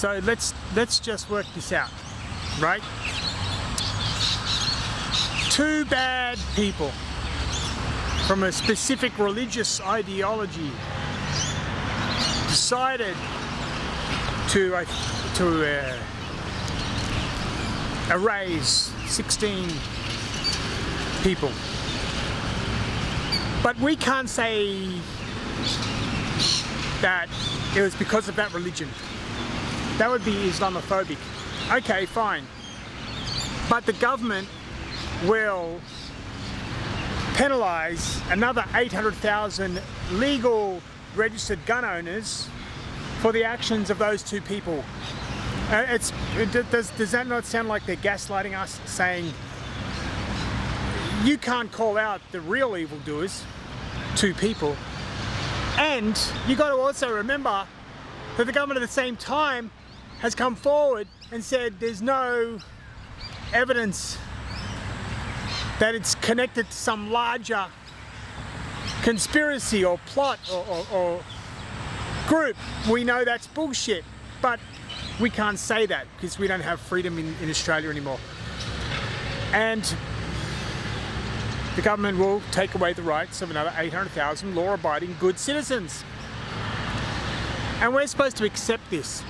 So let's just work this out, right? Two bad people from a specific religious ideology decided to erase 16 people. But we can't say that it was because of that religion. That would be Islamophobic. Okay, fine. But the government will penalise another 800,000 legal registered gun owners for the actions of those two people. Does that not sound like they're gaslighting us, saying you can't call out the real evildoers, two people? And you got to also remember that the government at the same time has come forward and said there's no evidence that it's connected to some larger conspiracy or plot or group. We know that's bullshit, but we can't say that because we don't have freedom in Australia anymore. And the government will take away the rights of another 800,000 law-abiding good citizens. And we're supposed to accept this.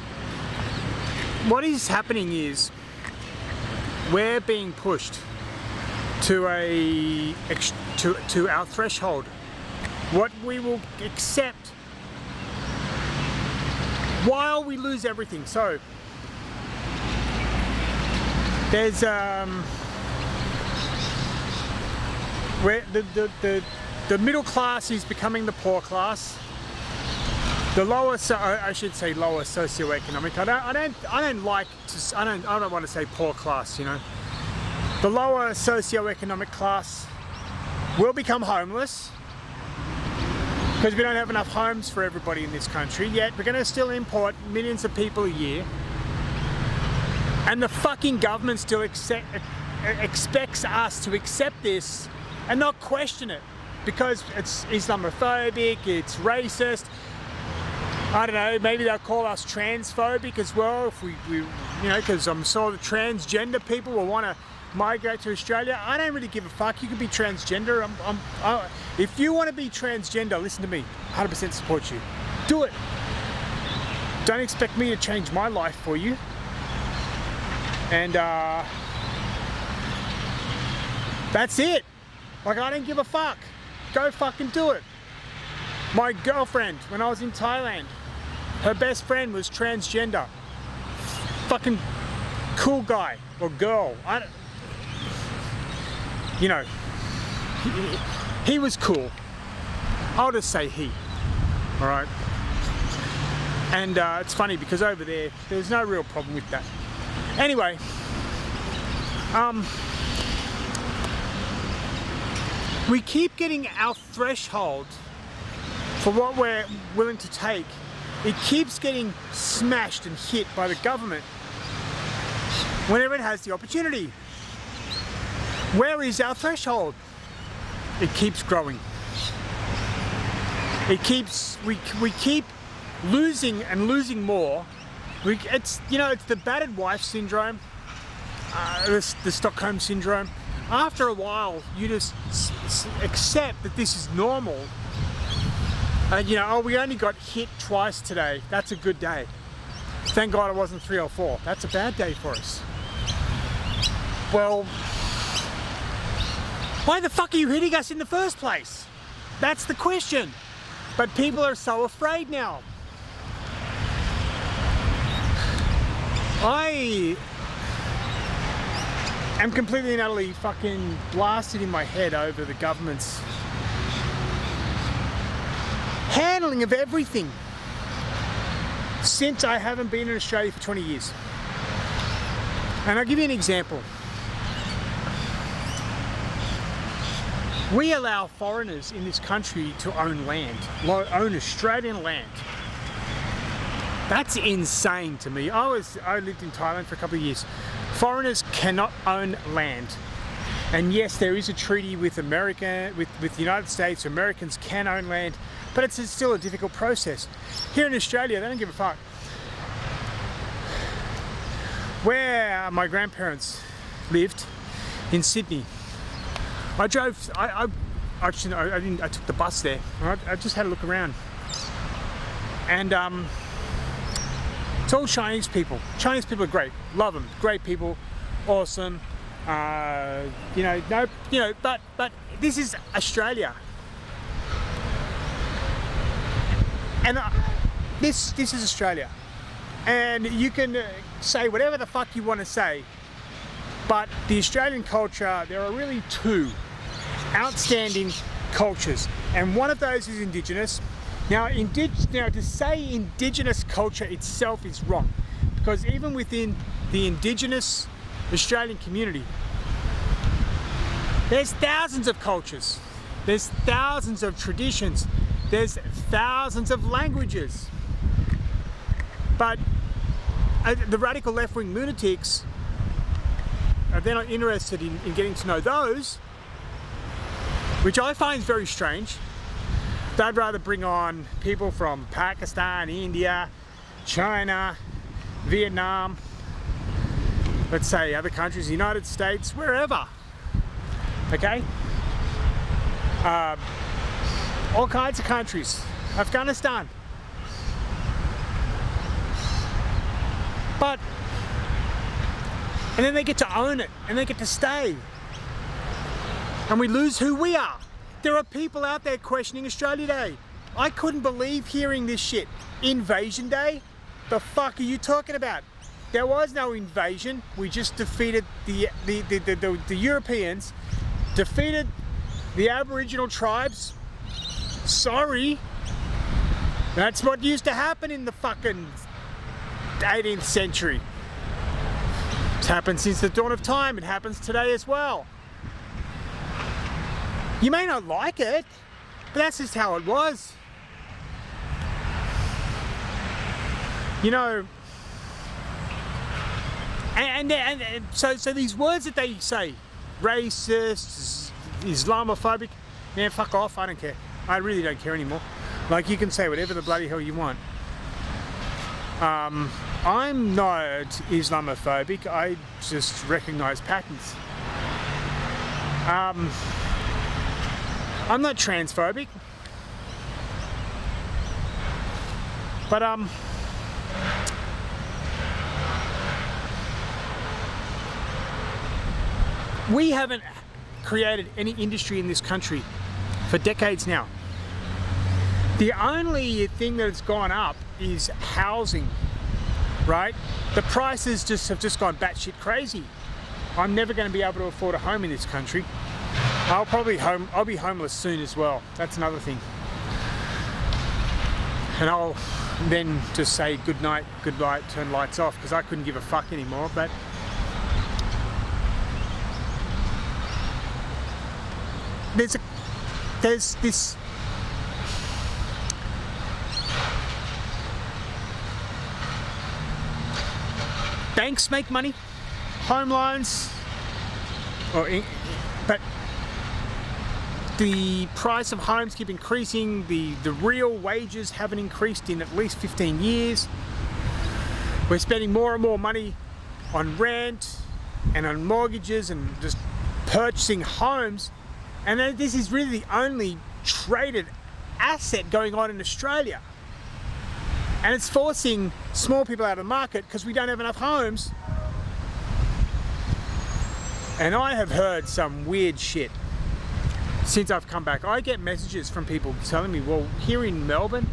What is happening is we're being pushed to our threshold. What we will accept while we lose everything. So there's where the middle class is becoming the poor class. The lower, I should say, lower socioeconomic. I don't want to say poor class. You know, the lower socioeconomic class will become homeless because we don't have enough homes for everybody in this country. Yet we're going to still import millions of people a year, and the fucking government still expects us to accept this and not question it because it's Islamophobic, it's racist. I don't know, maybe they'll call us transphobic as well if we you know, because I'm sure the transgender people will want to migrate to Australia. I don't really give a fuck. You can be transgender. If you want to be transgender, listen to me. 100% support you. Do it. Don't expect me to change my life for you. And that's it. Like, I don't give a fuck. Go fucking do it. My girlfriend, when I was in Thailand, her best friend was transgender. Fucking cool guy or girl. You know, he was cool. I'll just say he. All right. And it's funny because over there's no real problem with that. Anyway, we keep getting our threshold for what we're willing to take. It keeps getting smashed and hit by the government whenever it has the opportunity. Where is our threshold? It keeps growing. We keep losing and losing more. It's the battered wife syndrome, the Stockholm syndrome. After a while, you just accept that this is normal. We only got hit twice today. That's a good day. Thank God it wasn't 3 or 4. That's a bad day for us. Well, why the fuck are you hitting us in the first place? That's the question. But people are so afraid now. I am completely and utterly fucking blasted in my head over the government's handling of everything since I haven't been in Australia for 20 years. And I'll give you an example. We allow foreigners in this country to own land, own Australian land. That's insane to me. I lived in Thailand for a couple of years. Foreigners cannot own land. And yes, there is a treaty with America, with the United States, Americans can own land, but it's still a difficult process. Here in Australia, they don't give a fuck. where my grandparents lived in Sydney, I drove, I took the bus there. Right? I just had a look around. And it's all Chinese people. Chinese people are great. Love them. Great people. Awesome. But this is Australia. And this is Australia. And you can say whatever the fuck you want to say, but the Australian culture, there are really two outstanding cultures, and one of those is Indigenous. Now to say Indigenous culture itself is wrong, because even within the Indigenous Australian community, there's thousands of cultures, there's thousands of traditions, there's thousands of languages. But the radical left-wing lunatics, they're not interested in getting to know those, which I find very strange. They'd rather bring on people from Pakistan, India, China, Vietnam, let's say other countries, United States, wherever. Okay? All kinds of countries. Afghanistan. And then they get to own it, and they get to stay. And we lose who we are. There are people out there questioning Australia Day. I couldn't believe hearing this shit. Invasion Day? The fuck are you talking about? There was no invasion. We just defeated the Europeans, defeated the Aboriginal tribes. Sorry. That's what used to happen in the fucking 18th century. It's happened since the dawn of time. It happens today as well. You may not like it, but that's just how it was. You know, so these words that they say, racist, Islamophobic, man, fuck off, I don't care. I really don't care anymore. Like, you can say whatever the bloody hell you want. I'm not Islamophobic, I just recognize patterns. I'm not transphobic, but we haven't created any industry in this country for decades now. The only thing that's gone up is housing, right? The prices have just gone batshit crazy. I'm never going to be able to afford a home in this country. I'll be homeless soon as well. That's another thing. And I'll then just say good night, turn lights off, because I couldn't give a fuck anymore. But there's this banks make money, home loans, but the price of homes keep increasing. The real wages haven't increased in at least 15 years. We're spending more and more money on rent and on mortgages and just purchasing homes, and this is really the only traded asset going on in Australia. And it's forcing small people out of the market because we don't have enough homes. And I have heard some weird shit since I've come back. I get messages from people telling me, well, here in Melbourne,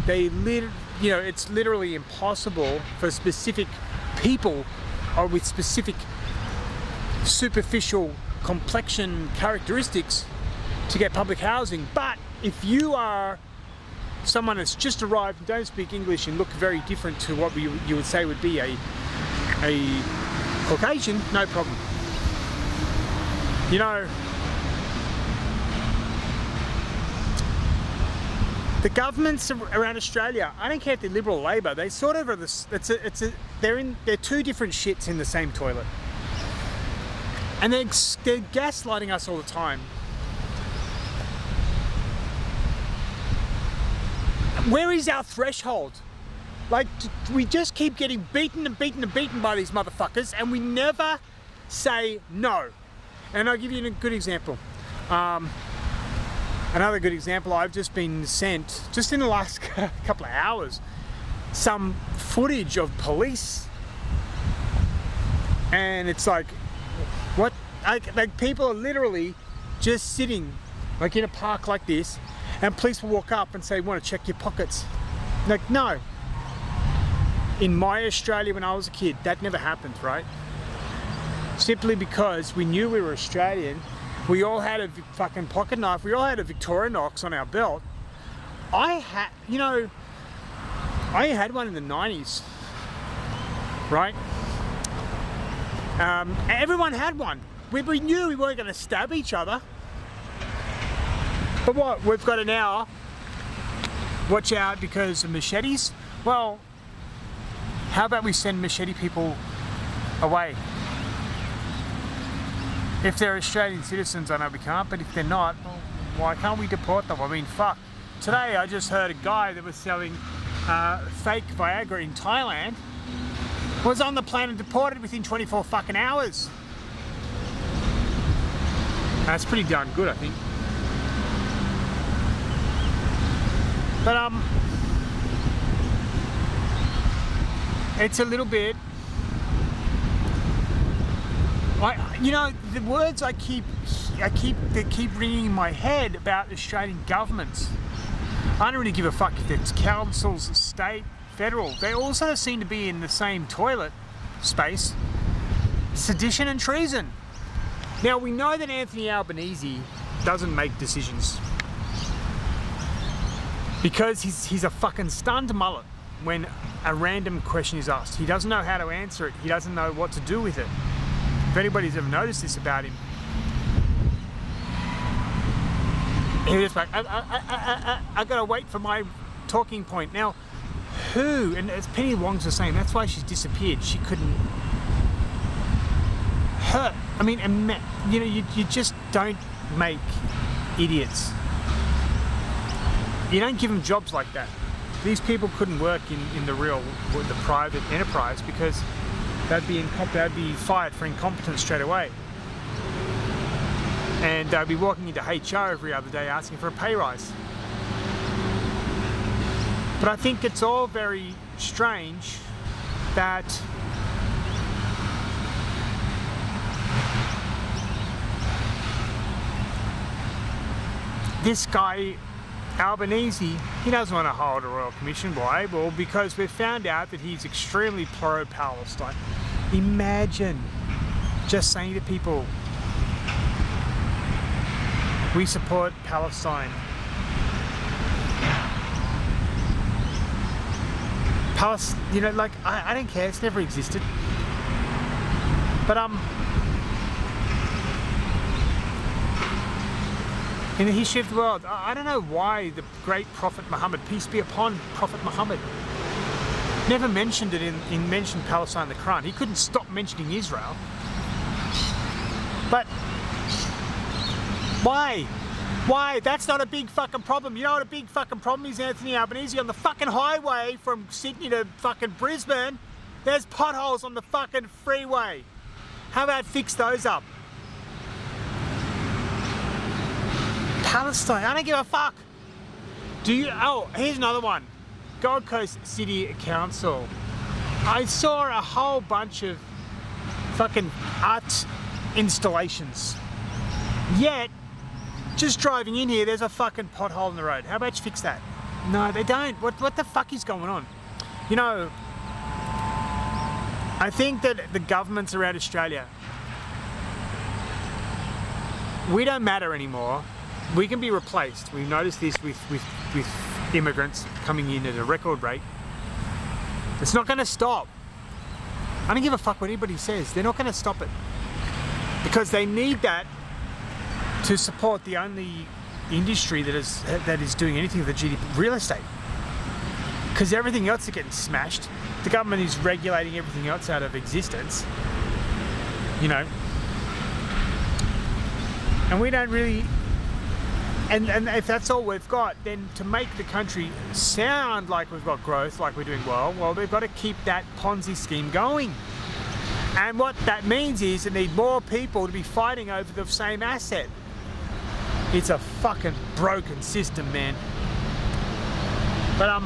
it's literally impossible for specific people or with specific superficial complexion characteristics to get public housing. But if you are someone that's just arrived and don't speak English and look very different to what you would say would be a Caucasian, no problem. You know, the governments around Australia, I don't care if they're Liberal or Labor, they sort of are they're two different shits in the same toilet. And they're gaslighting us all the time. Where is our threshold? Like, we just keep getting beaten and beaten and beaten by these motherfuckers, and we never say no. And I'll give you a good example. Another good example, I've just been sent, just in the last couple of hours, some footage of police. And it's like, what? Like people are literally just sitting like in a park like this, and police will walk up and say, want to check your pockets? Like, no. In my Australia when I was a kid, that never happened, right? Simply because we knew we were Australian. We all had a fucking pocket knife. We all had a Victorinox on our belt. I had one in the 90s, right? Everyone had one. We knew we weren't going to stab each other. But what? We've got to now watch out because of machetes? Well, how about we send machete people away? If they're Australian citizens, I know we can't, but if they're not, well, why can't we deport them? I mean, fuck. Today I just heard a guy that was selling fake Viagra in Thailand was on the plane and deported within 24 fucking hours. That's pretty darn good, I think. But it's a little bit like, you know, the words that keep ringing in my head about Australian governments. I don't really give a fuck if it's councils, state, federal. They also seem to be in the same toilet space. Sedition and treason. Now we know that Anthony Albanese doesn't make decisions because he's a fucking stunned mullet when a random question is asked. He doesn't know how to answer it. He doesn't know what to do with it. If anybody's ever noticed this about him, he's just like, I gotta wait for my talking point. Now, who, and as Penny Wong's the same, that's why she's disappeared. She couldn't hurt. I mean, you know, you just don't make idiots. You don't give them jobs like that. These people couldn't work in the private enterprise because they'd be fired for incompetence straight away. And they'd be walking into HR every other day asking for a pay rise. But I think it's all very strange that this guy Albanese, he doesn't want to hold a Royal Commission. Why? Well, because we've found out that he's extremely pro-Palestine. Imagine just saying to people, we support Palestine. You know, like, I don't care, it's never existed. But in the history of the world, I don't know why the great Prophet Muhammad, peace be upon Prophet Muhammad, never mentioned it mentioned Palestine in the Quran. He couldn't stop mentioning Israel. But why? Why? That's not a big fucking problem. You know what a big fucking problem is, Anthony Albanese? On the fucking highway from Sydney to fucking Brisbane, there's potholes on the fucking freeway. How about fix those up? Palestine, I don't give a fuck. Oh, here's another one. Gold Coast City Council. I saw a whole bunch of fucking art installations. Yet, just driving in here, there's a fucking pothole in the road. How about you fix that? No, they don't. What the fuck is going on? You know, I think that the governments around Australia, we don't matter anymore. We can be replaced. We've noticed this with immigrants coming in at a record rate. It's not going to stop. I don't give a fuck what anybody says. They're not going to stop it. Because they need that to support the only industry that is doing anything with the GDP, real estate. Because everything else is getting smashed. The government is regulating everything else out of existence. You know. And we don't really And if that's all we've got, then to make the country sound like we've got growth, like we're doing well, we've got to keep that Ponzi scheme going. And what that means is they need more people to be fighting over the same asset. It's a fucking broken system, man. But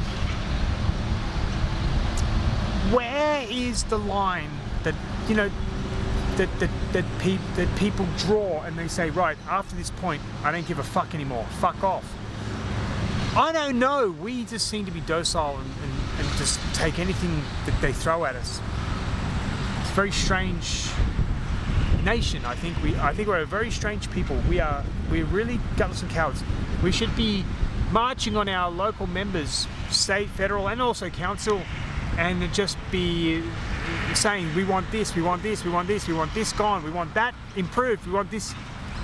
where is the line that, you know, that people draw and they say, right, after this point, I don't give a fuck anymore, fuck off. I don't know, we just seem to be docile and just take anything that they throw at us. It's a very strange nation, I think we're a very strange people. We're really gutless and cowards. We should be marching on our local members, state, federal, and also council, and just be saying, we want this, we want this, we want this, we want this gone, we want that improved, we want this.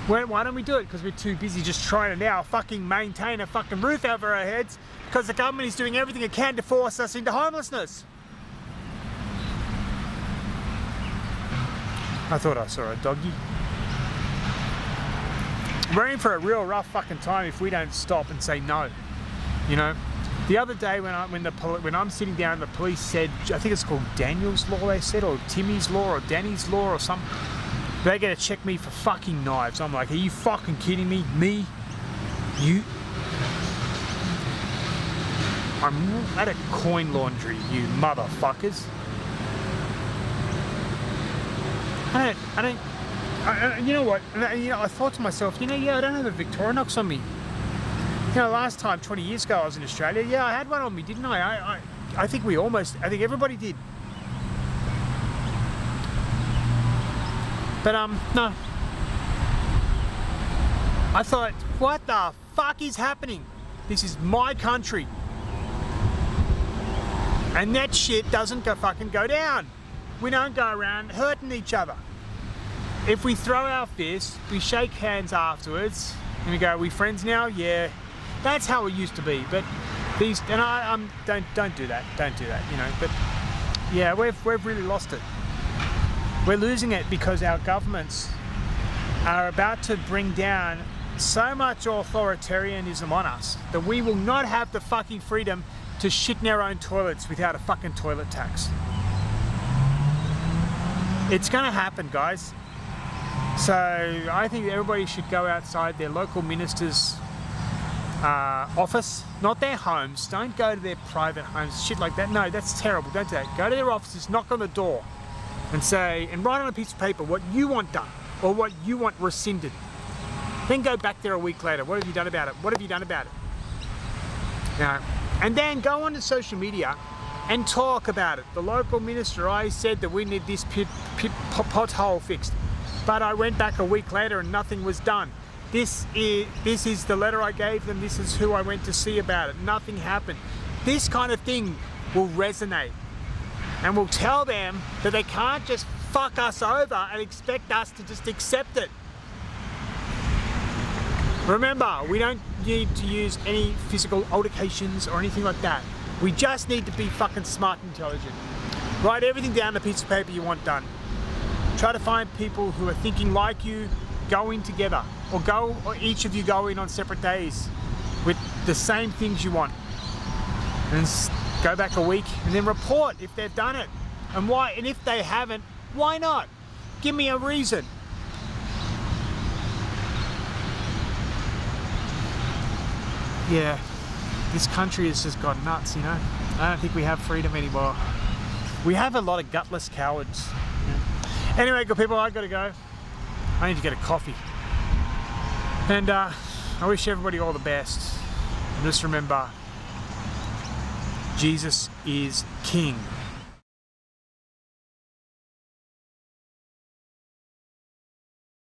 Why don't we do it? Because we're too busy just trying to now fucking maintain a fucking roof over our heads, because the government is doing everything it can to force us into homelessness. I thought I saw a doggy. We're in for a real rough fucking time if we don't stop and say no, you know. The other day when I'm sitting down, the police said, I think it's called Daniel's Law, they said, or Timmy's Law, or Danny's Law, or something. They're gonna check me for fucking knives. I'm like, are you fucking kidding me? Me? You? I'm at a coin laundry, you motherfuckers. You know what? I thought to myself, I don't have a Victorinox on me. Last time, 20 years ago, I was in Australia. Yeah, I had one on me, didn't I? I think everybody did. But, no. I thought, what the fuck is happening? This is my country. And that shit doesn't fucking go down. We don't go around hurting each other. If we throw our fists, we shake hands afterwards, and we go, are we friends now? Yeah. That's how it used to be, but don't do that, but yeah, we've really lost it. We're losing it because our governments are about to bring down so much authoritarianism on us that we will not have the fucking freedom to shit in our own toilets without a fucking toilet tax. It's gonna happen, guys. So I think everybody should go outside their local minister's office, not their homes. Don't go to their private homes, shit like that. No, that's terrible. Don't do that. Go to their offices, knock on the door, and write on a piece of paper what you want done or what you want rescinded. Then go back there a week later. What have you done about it? What have you done about it? And then go onto social media and talk about it. The local minister, I said that we need this pothole fixed, but I went back a week later and nothing was done. This is the letter I gave them, this is who I went to see about it, nothing happened. This kind of thing will resonate and will tell them that they can't just fuck us over and expect us to just accept it. Remember, we don't need to use any physical altercations or anything like that. We just need to be fucking smart and intelligent. Write everything down on a piece of paper you want done. Try to find people who are thinking like you, go in together, or each of you go in on separate days with the same things you want, and go back a week and then report if they've done it and why, and if they haven't, why not? Give me a reason. Yeah, this country has just gone nuts, I don't think we have freedom anymore. We have a lot of gutless cowards. Anyway, good people, I gotta go. I need to get a coffee. And I wish everybody all the best. And just remember, Jesus is King.